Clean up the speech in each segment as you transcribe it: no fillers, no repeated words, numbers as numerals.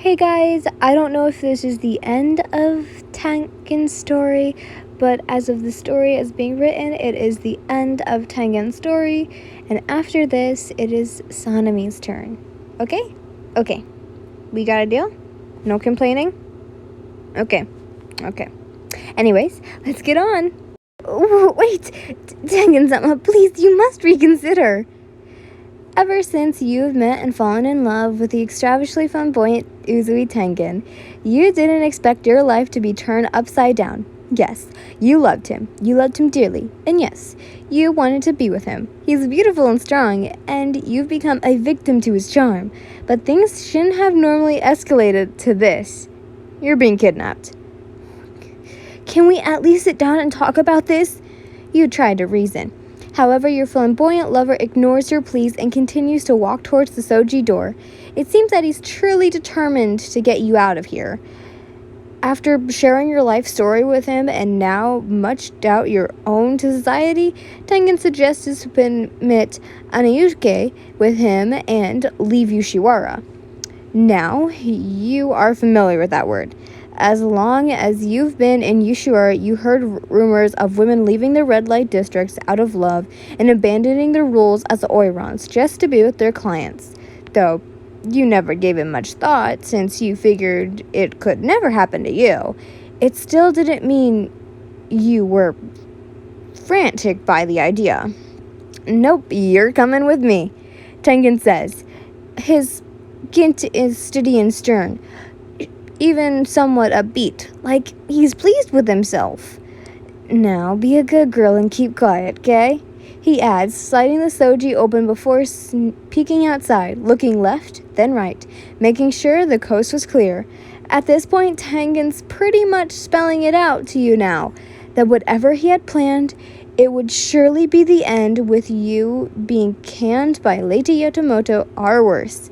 Hey guys, I don't know if this is the end of Tengen's story, but as of the story as being written, it is the end of Tengen's story, and after this, it is Sanami's turn. Okay? Okay. We got a deal? No complaining? Okay. Anyways, let's get on. Wait, Tengen-sama, please, you must reconsider. Ever since you've met and fallen in love with the extravagantly flamboyant Uzui Tengen, you didn't expect your life to be turned upside down. Yes, you loved him. You loved him dearly. And yes, you wanted to be with him. He's beautiful and strong, and you've become a victim to his charm. But things shouldn't have normally escalated to this. You're being kidnapped. Can we at least sit down and talk about this? You tried to reason. However, your flamboyant lover ignores your pleas and continues to walk towards the Soji door. It seems that he's truly determined to get you out of here. After sharing your life story with him and now much doubt your own to society, Tengen suggests to submit Anayuke with him and leave Yushiwara. Now, you are familiar with that word. As long as you've been in Yushiwara, you heard rumors of women leaving the red light districts out of love and abandoning their roles as oirons just to be with their clients. Though you never gave it much thought since you figured it could never happen to you, it still didn't mean you were frantic by the idea. Nope, you're coming with me, Tengen says. His glint is steady and stern, even somewhat upbeat, like he's pleased with himself. Now, be a good girl and keep quiet, okay? He adds, sliding the Soji open before peeking outside, looking left, then right, making sure the coast was clear. At this point, Tengen's pretty much spelling it out to you now, that whatever he had planned, it would surely be the end with you being canned by Lady Yotomoto or worse,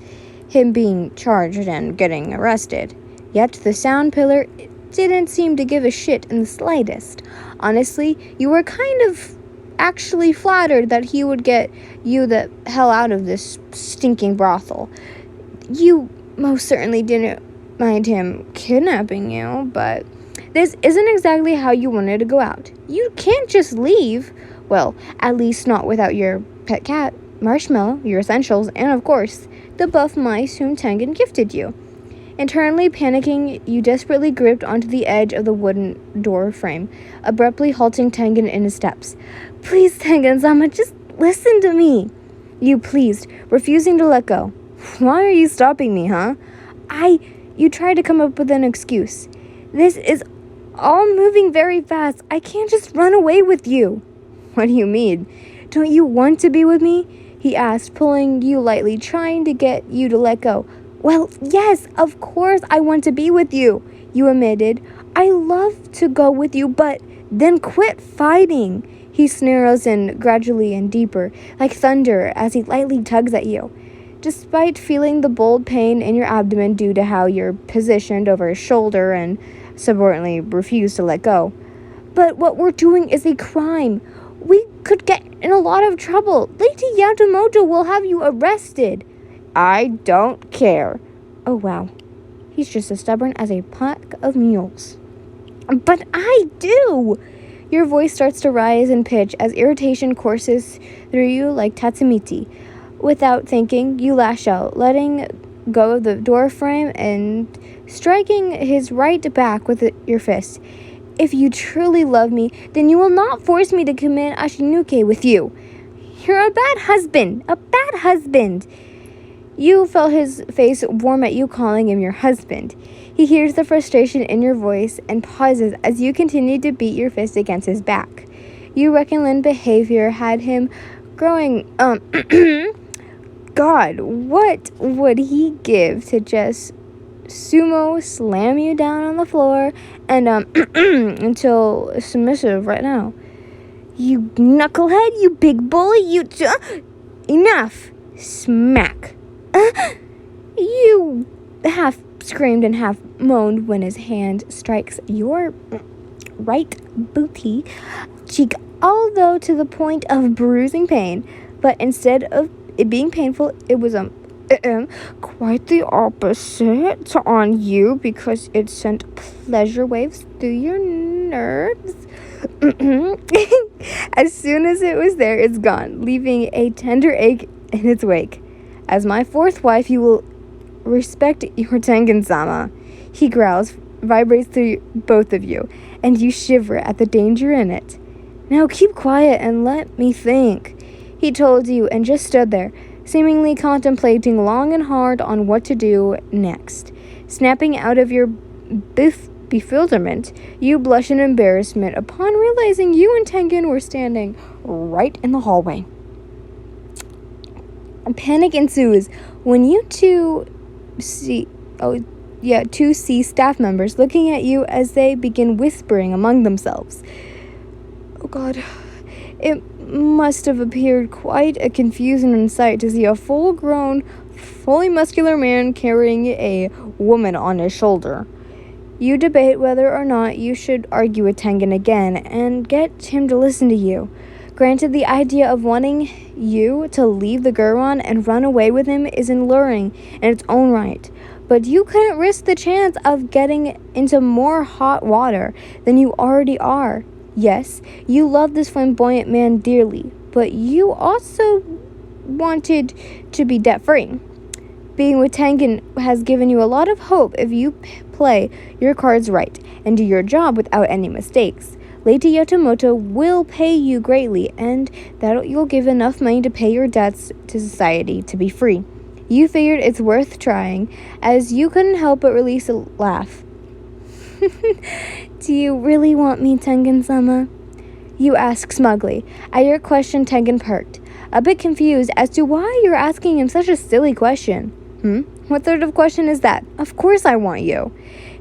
him being charged and getting arrested. Yet the sound pillar didn't seem to give a shit in the slightest. Honestly, you were kind of actually flattered that he would get you the hell out of this stinking brothel. You most certainly didn't mind him kidnapping you, but this isn't exactly how you wanted to go out. You can't just leave. Well, at least not without your pet cat, Marshmallow, your essentials, and of course, the buff mice whom Tengen gifted you. Internally panicking, you desperately gripped onto the edge of the wooden door frame, abruptly halting Tengen in his steps. Please, Tengen-sama, just listen to me. You pleased, refusing to let go. Why are you stopping me, huh? You tried to come up with an excuse. This is all moving very fast. I can't just run away with you. What do you mean? Don't you want to be with me? He asked, pulling you lightly, trying to get you to let go. Well, yes, of course I want to be with you, you admitted. I love to go with you, but then quit fighting. He snarls in gradually and deeper, like thunder, as he lightly tugs at you. Despite feeling the bold pain in your abdomen due to how you're positioned over his shoulder and subordinately refuse to let go. But what we're doing is a crime. We could get in a lot of trouble. Lady Yamamoto will have you arrested. I don't care. Oh, wow. He's just as stubborn as a pack of mules. But I do! Your voice starts to rise in pitch as irritation courses through you like Tatsumiti. Without thinking, you lash out, letting go of the door frame and striking his right back with your fist. If you truly love me, then you will not force me to commit Ashinuke with you. You're a bad husband. A bad husband. You felt his face warm at you calling him your husband. He hears the frustration in your voice and pauses as you continue to beat your fist against his back. You reckon Lin's behavior had him growing, God, what would he give to just sumo slam you down on the floor and, until submissive right now? You knucklehead, you big bully, enough. Smack. You half screamed and half moaned when his hand strikes your right booty cheek, although to the point of bruising pain. But instead of it being painful, it was Quite the opposite on you because it sent pleasure waves through your nerves. As soon as it was there, it's gone, leaving a tender ache in its wake. As my fourth wife, you will respect your Tengen-sama. He growls, vibrates through both of you, and you shiver at the danger in it. Now keep quiet and let me think, he told you, and just stood there, seemingly contemplating long and hard on what to do next. Snapping out of your bewilderment, you blush in embarrassment upon realizing you and Tengen were standing right in the hallway. A panic ensues when you two see staff members looking at you as they begin whispering among themselves. Oh God, it must have appeared quite a confusing sight to see a full-grown, fully muscular man carrying a woman on his shoulder. You debate whether or not you should argue with Tengen again and get him to listen to you. Granted, the idea of wanting you to leave the Gurwan and run away with him is alluring in its own right, but you couldn't risk the chance of getting into more hot water than you already are. Yes, you love this flamboyant man dearly, but you also wanted to be debt-free. Being with Tengen has given you a lot of hope if you play your cards right and do your job without any mistakes. Lady Yotomoto will pay you greatly, and that you'll give enough money to pay your debts to society to be free. You figured it's worth trying, as you couldn't help but release a laugh. Do you really want me, Tengen-sama? You ask smugly. At your question, Tengen perked, a bit confused as to why you're asking him such a silly question. What sort of question is that? Of course I want you.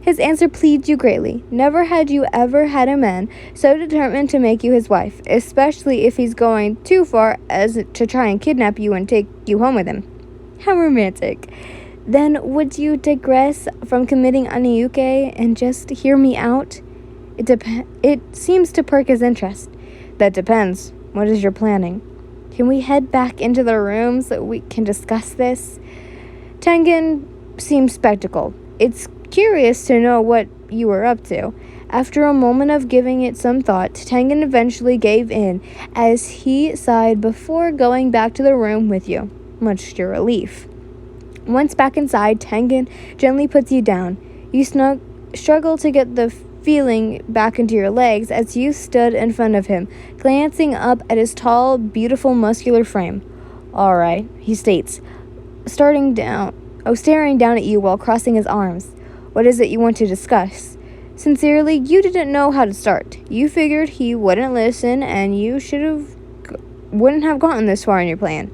His answer pleased you greatly. Never had you ever had a man so determined to make you his wife, especially if he's going too far as to try and kidnap you and take you home with him. How romantic. Then would you digress from committing Aniyuke and just hear me out? It seems to perk his interest. That depends. What is your planning? Can we head back into the room so we can discuss this? Tengen seemed spectacled. It's curious to know what you were up to. After a moment of giving it some thought, Tengen eventually gave in as he sighed before going back to the room with you, much to your relief. Once back inside, Tengen gently puts you down. You struggle to get the feeling back into your legs as you stood in front of him, glancing up at his tall, beautiful, muscular frame. All right, he states, staring down at you while crossing his arms. What is it you want to discuss? Sincerely, you didn't know how to start. You figured he wouldn't listen, and you wouldn't have gotten this far in your plan.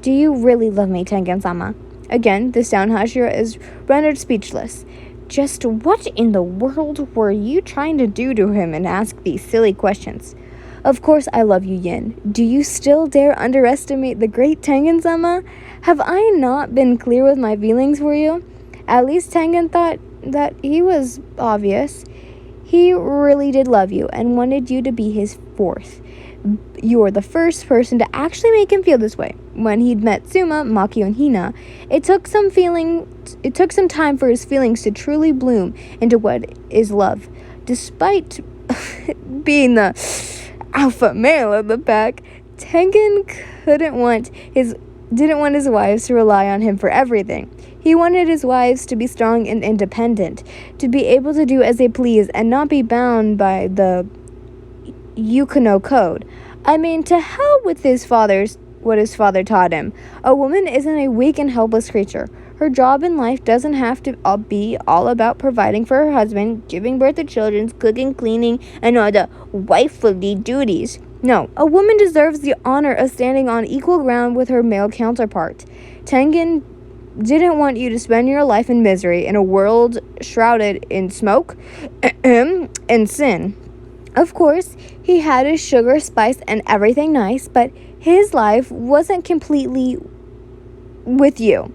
Do you really love me, Tengen-sama? Again, the sound Hashira is rendered speechless. Just what in the world were you trying to do to him and ask these silly questions? Of course I love you, Yin. Do you still dare underestimate the great Tengen-sama? Have I not been clear with my feelings for you? At least Tengen thought that he was obvious. He really did love you and wanted you to be his fourth. You were the first person to actually make him feel this way. When he'd met Suma, Maki, and Hina, it took some time for his feelings to truly bloom into what is love. Despite being the alpha male of the pack, Tengen didn't want his wives to rely on him for everything. He wanted his wives to be strong and independent, to be able to do as they please and not be bound by the Yukino code. I mean, to hell with what his father taught him. A woman isn't a weak and helpless creature. Her job in life doesn't have to be all about providing for her husband, giving birth to children, cooking, cleaning, and all the wifely duties. No, a woman deserves the honor of standing on equal ground with her male counterpart. Tengen didn't want you to spend your life in misery in a world shrouded in smoke and sin. Of course, he had his sugar, spice, and everything nice, but his life wasn't completely with you.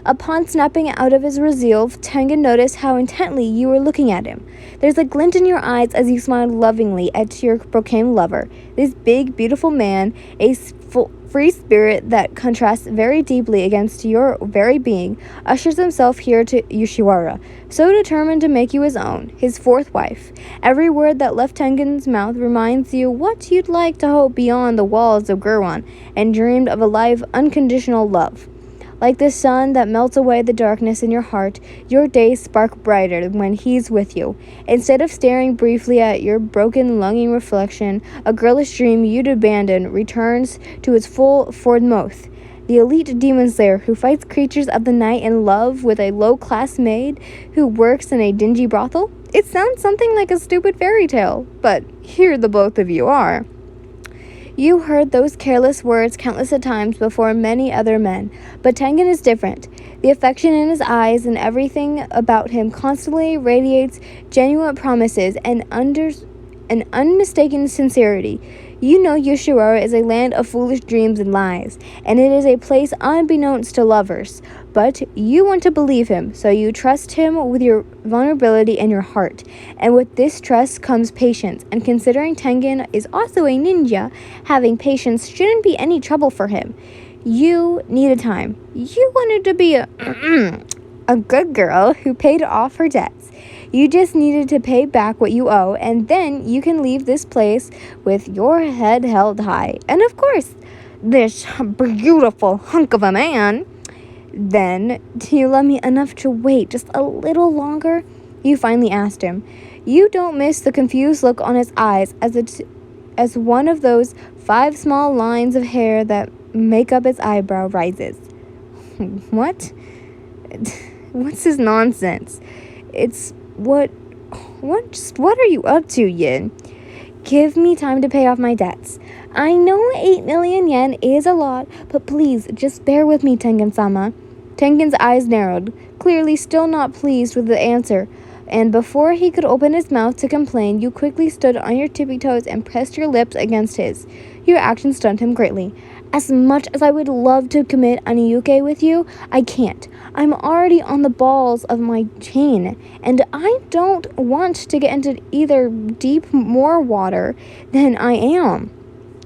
Upon snapping out of his resolve, Tengen noticed how intently you were looking at him. There's a glint in your eyes as you smiled lovingly at your proclaimed lover. This big, beautiful man, a free spirit that contrasts very deeply against your very being, ushers himself here to Yoshiwara, so determined to make you his own, his fourth wife. Every word that left Tengen's mouth reminds you what you'd like to hope beyond the walls of Gurwan, and dreamed of a life unconditional love. Like the sun that melts away the darkness in your heart, your days spark brighter when he's with you. Instead of staring briefly at your broken, longing reflection, a girlish dream you'd abandoned returns to its full foremost. The elite demon slayer who fights creatures of the night in love with a low-class maid who works in a dingy brothel? It sounds something like a stupid fairy tale, but here the both of you are. You heard those careless words countless of times before many other men, but Tengen is different. The affection in his eyes and everything about him constantly radiates genuine promises and unmistaken sincerity. You know Yoshiwara is a land of foolish dreams and lies, and it is a place unbeknownst to lovers. But you want to believe him, so you trust him with your vulnerability and your heart. And with this trust comes patience, and considering Tengen is also a ninja, having patience shouldn't be any trouble for him. You needed time. You wanted to be a good girl who paid off her debts. You just needed to pay back what you owe, and then you can leave this place with your head held high. And of course, this beautiful hunk of a man. Then, do you love me enough to wait just a little longer? You finally asked him. You don't miss the confused look on his eyes as one of those 5 small lines of hair that make up his eyebrow rises. What? What's this nonsense? It's what are you up to, Yin? Give me time to pay off my debts. I know 8 million yen is a lot, but please, just bear with me, Tengen-sama. Tengen's eyes narrowed, clearly still not pleased with the answer, and before he could open his mouth to complain, you quickly stood on your tippy toes and pressed your lips against his. Your action stunned him greatly. As much as I would love to commit Aniyuke with you, I can't. I'm already on the balls of my chain, and I don't want to get into either deep more water than I am.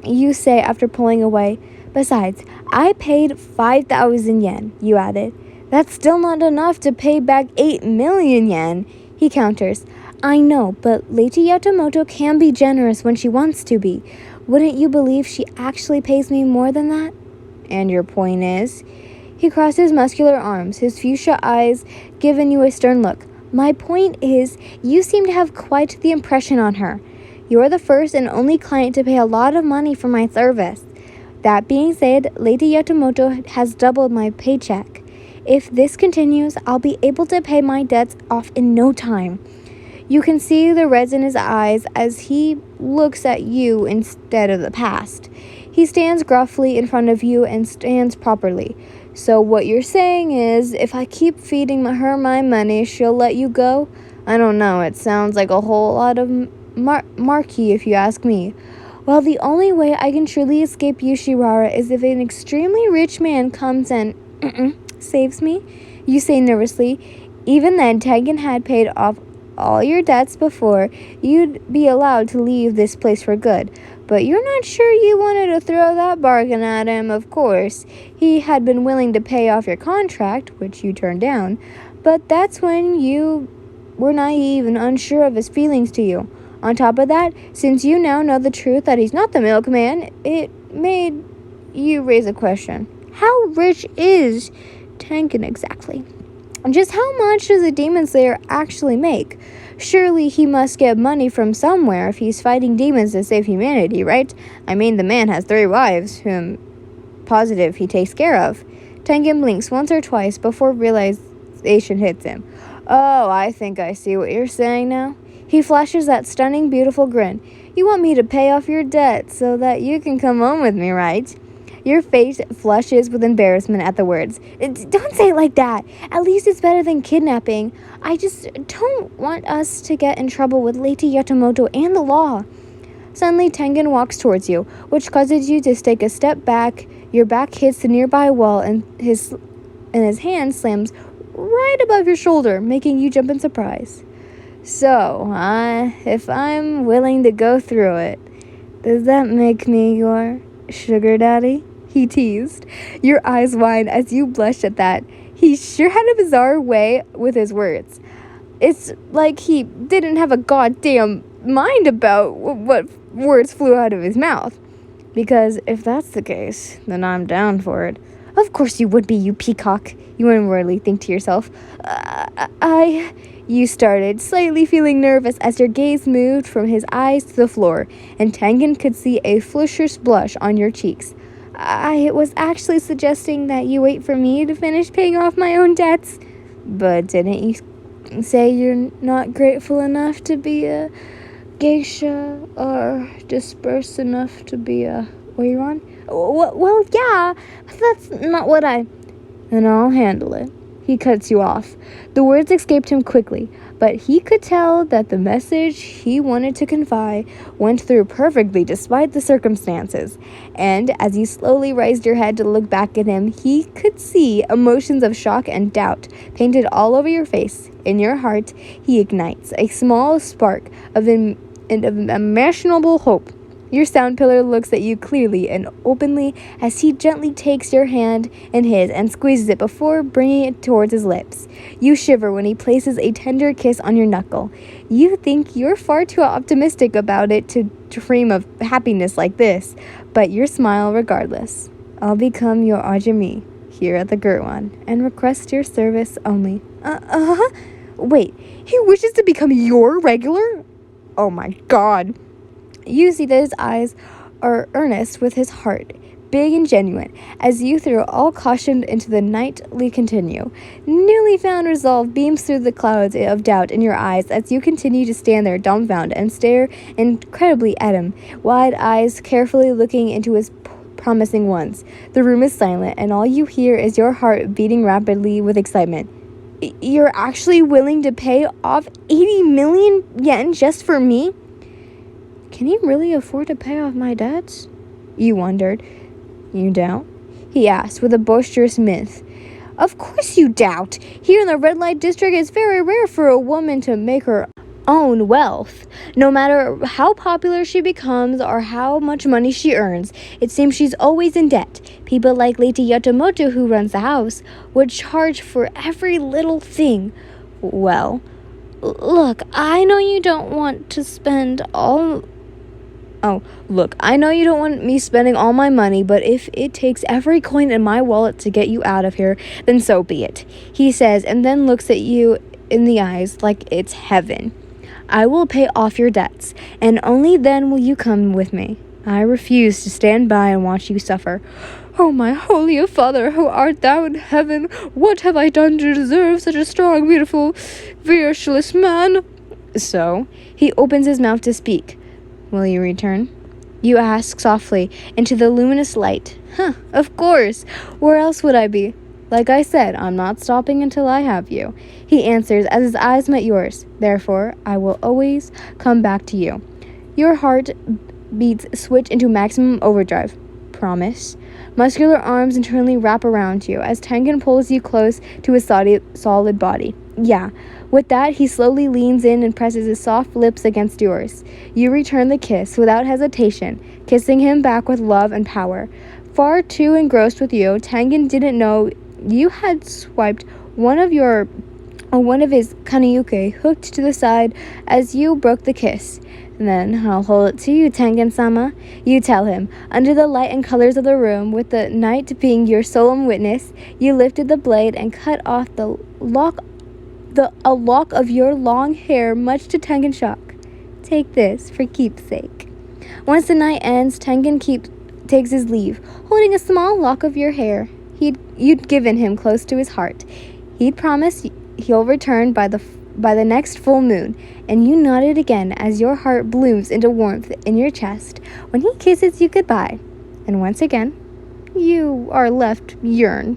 You say after pulling away. Besides, I paid 5,000 yen, you added. That's still not enough to pay back 8 million yen, he counters. I know, but Lady Yatomoto can be generous when she wants to be. Wouldn't you believe she actually pays me more than that? And your point is? He crossed his muscular arms, his fuchsia eyes giving you a stern look. My point is, you seem to have quite the impression on her. You're the first and only client to pay a lot of money for my service. That being said, Lady Yatomoto has doubled my paycheck. If this continues, I'll be able to pay my debts off in no time. You can see the reds in his eyes as he looks at you instead of the past. He stands gruffly in front of you and stands properly. So what you're saying is, if I keep feeding her my money, she'll let you go? I don't know, it sounds like a whole lot of marquee if you ask me. Well, the only way I can truly escape Yoshiwara is if an extremely rich man comes and saves me, you say nervously. Even then, Tengen had paid off all your debts before you'd be allowed to leave this place for good. But you're not sure you wanted to throw that bargain at him, of course. He had been willing to pay off your contract, which you turned down, but that's when you were naive and unsure of his feelings to you. On top of that, since you now know the truth that he's not the milkman, it made you raise a question. How rich is Tengen exactly? Just how much does a demon slayer actually make? Surely he must get money from somewhere if he's fighting demons to save humanity, right? I mean, the man has 3 wives, whom positive he takes care of. Tengen blinks once or twice before realization hits him. Oh, I think I see what you're saying now. He flashes that stunning, beautiful grin. You want me to pay off your debt so that you can come home with me, right? Your face flushes with embarrassment at the words. Don't say it like that. At least it's better than kidnapping. I just don't want us to get in trouble with Lady Yatomoto and the law. Suddenly, Tengen walks towards you, which causes you to take a step back. Your back hits the nearby wall, and his and his hand slams right above your shoulder, making you jump in surprise. So, if I'm willing to go through it, does that make me your sugar daddy? He teased. Your eyes wide as you blushed at that. He sure had a bizarre way with his words. It's like he didn't have a goddamn mind about what words flew out of his mouth. Because if that's the case, then I'm down for it. Of course you would be, you peacock, you inwardly think to yourself. You started, slightly feeling nervous as your gaze moved from his eyes to the floor, and Tengen could see a flusher's blush on your cheeks. I was actually suggesting that you wait for me to finish paying off my own debts. But didn't you say you're not grateful enough to be a geisha, or dispersed enough to be a Oiron? Well, yeah, but that's not what Then I'll handle it. He cuts you off. The words escaped him quickly, but he could tell that the message he wanted to convey went through perfectly despite the circumstances. And as you slowly raised your head to look back at him, he could see emotions of shock and doubt painted all over your face. In your heart, he ignites a small spark of unimaginable hope. Your sound pillar looks at you clearly and openly as he gently takes your hand in his and squeezes it before bringing it towards his lips. You shiver when he places a tender kiss on your knuckle. You think you're far too optimistic about it to dream of happiness like this, but you smile regardless. I'll become your Ajami here at the Gurwan and request your service only. Wait, he wishes to become your regular? Oh my god. You see that his eyes are earnest with his heart, big and genuine, as you throw all caution into the nightly continue. Newly found resolve beams through the clouds of doubt in your eyes as you continue to stand there dumbfounded and stare incredibly at him, wide eyes carefully looking into his promising ones. The room is silent, and all you hear is your heart beating rapidly with excitement. You're actually willing to pay off 80 million yen just for me? Can he really afford to pay off my debts? You wondered. You doubt? He asked with a boisterous mirth. Of course you doubt. Here in the red light district, it's very rare for a woman to make her own wealth. No matter how popular she becomes or how much money she earns, it seems she's always in debt. People like Lady Yatamoto, who runs the house, would charge for every little thing. Well, look, I know you don't want to spend all... I know you don't want me spending all my money, but if it takes every coin in my wallet to get you out of here, then so be it, he says, and then looks at you in the eyes like it's heaven. I will pay off your debts, and only then will you come with me. I refuse to stand by and watch you suffer. Oh, my holy Father, who art thou in heaven? What have I done to deserve such a strong, beautiful, virtuous man? So, he opens his mouth to speak. Will you return? You ask softly into the luminous light. Of course. Where else would I be? Like I said, I'm not stopping until I have you. He answers as his eyes met yours. Therefore, I will always come back to you. Your heart beats switch into maximum overdrive. Promise? Muscular arms internally wrap around you as Tengen pulls you close to his solid body. Yeah. With that, he slowly leans in and presses his soft lips against yours. You return the kiss without hesitation, kissing him back with love and power. Far too engrossed with you, Tengen didn't know you had swiped one of his kaniyuke hooked to the side as you broke the kiss. Then I'll hold it to you, Tengen-sama. You tell him. Under the light and colors of the room, with the night being your solemn witness, you lifted the blade and cut off a lock of your long hair, much to Tengen's shock. Take this for keepsake. Once the night ends, Tengen takes his leave, holding a small lock of your hair you'd given him close to his heart. He'd promised he'll return by the next full moon, and you nodded again as your heart blooms into warmth in your chest when he kisses you goodbye. And once again, you are left yearn.